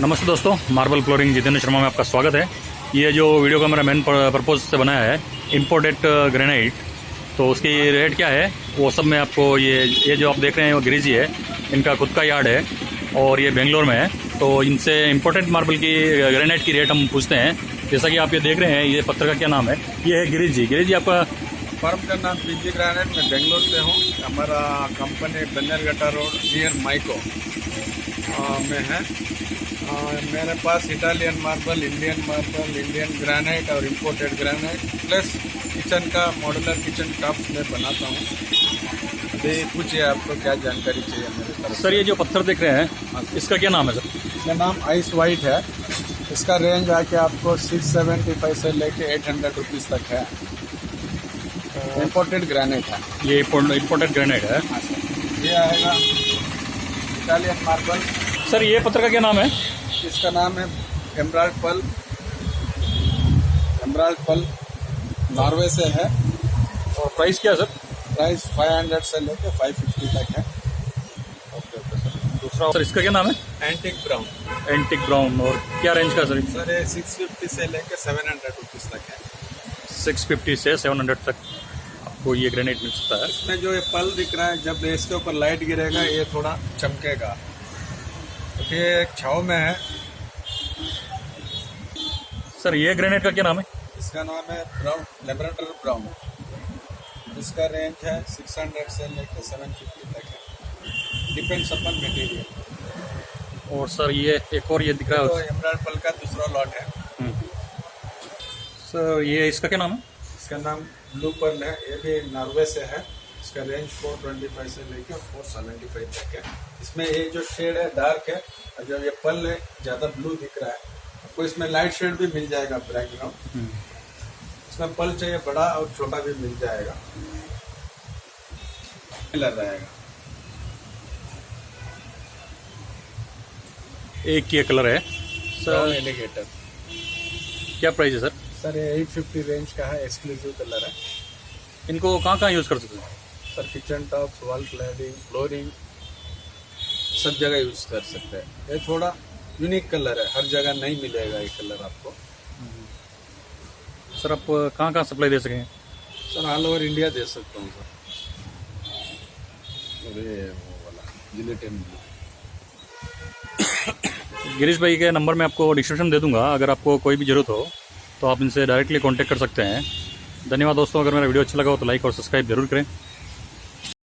नमस्ते दोस्तों, marble flooring Jitendra Sharma में आपका स्वागत है। ये जो वीडियो का मेरा मेन पर्पज़ से बनाया है इम्पोर्टेड ग्रेनाइट, तो उसकी रेट क्या है वो सब मैं आपको ये जो आप देख रहे हैं वो गिरीजी है, इनका खुद का यार्ड है और ये बेंगलोर में है। तो इनसे इम्पोर्टेड मार्बल की ग्रेनाइट की रेट हम पूछते हैं। जैसा कि आप ये देख रहे हैं, ये पत्थर का क्या नाम है? ये है गिरीजी। गिरीजी आपका फर्म का नाम पीजी ग्रेनाइट। मैं बेंगलोर से हूँ। हमारा company Bannerghatta road near Mico में है। मेरे पास इटालियन मार्बल, इंडियन ग्रेनाइट और इम्पोर्टेड ग्रेनाइट प्लस किचन का मॉड्यूलर किचन टॉप्स में बनाता हूँ। अभी पूछिए आपको क्या जानकारी चाहिए मेरे तरफ। सर, ये जो पत्थर देख रहे हैं इसका क्या नाम है सर? इसका नाम आइस वाइट है। इसका रेंज आके आपको 675 से लेके 800 रुपीज़ तक है। इम्पोर्टेड ग्रेनाइट है। ये इम्पोर्टेड ग्रेनाइट है। ये आएगा इटालियन मार्बल। सर, ये पत्थर का क्या नाम है? इसका नाम है एमराल्ड पल नॉर्वे से है। और प्राइस क्या है सर? प्राइस 500 से लेके 550 तक है। Okay sir. दूसरा सर, इसका क्या नाम है? Antique brown. Antique brown. और क्या रेंज का सर? सर ये 650 से लेके 700 रुपीज़ तक है। 650 से 700 तक आपको ये ग्रेनाइट मिल सकता है। इसमें जो ये पल दिख रहा है, जब इसके ऊपर लाइट गिरेगा ये थोड़ा चमकेगा, क्योंकि ये एक छाव में है। सर, ये ग्रेनाइट का क्या नाम है? इसका नाम है ब्राउन, लेबरेटर ब्राउन। इसका रेंज है 600 से लेकर 750 तक है। डिपेंड्स अपन मटेरियल। और सर, ये एक और ये दिख रहा तो है एमराल्ड पल का दूसरा लॉट है। सर, ये इसका क्या नाम है? इसका नाम ब्लू पर्ल है। ये भी नॉर्वे से है। इसका रेंज 425 से लेकर 475 तक है। इसमें ये जो शेड है डार्क है, और जो ये पल है ज़्यादा ब्लू दिख रहा है। आपको इसमें लाइट शेड भी मिल जाएगा बैकग्राउंड। इसमें पल चाहिए बड़ा और छोटा भी मिल जाएगा। कलर रहेगा। एक ये कलर है ब्राउन सर। एलिगेटर। क्या प्राइस है सर? सर ये 850 रेंज का है। एक्सक्लूसिव कलर है। इनको कहाँ यूज़ कर सकते हैं? Sir kitchen tops, wall cladding, flooring सब जगह यूज कर सकते हैं। ये थोड़ा यूनिक कलर है, हर जगह नहीं मिलेगा ये कलर आपको। सर, आप कहाँ सप्लाई दे सकेंगे? सर ऑल ओवर इंडिया दे सकता हूँ सर। अरे वो वाला जिलेटिन ब्लू। गिरीश भाई के नंबर मैं आपको डिस्क्रिप्शन दे दूंगा। अगर आपको कोई भी ज़रूरत हो तो आप इनसे डायरेक्टली कांटेक्ट कर सकते हैं। धन्यवाद दोस्तों। अगर मेरा वीडियो अच्छा लगा हो तो लाइक और सब्सक्राइब जरूर करें।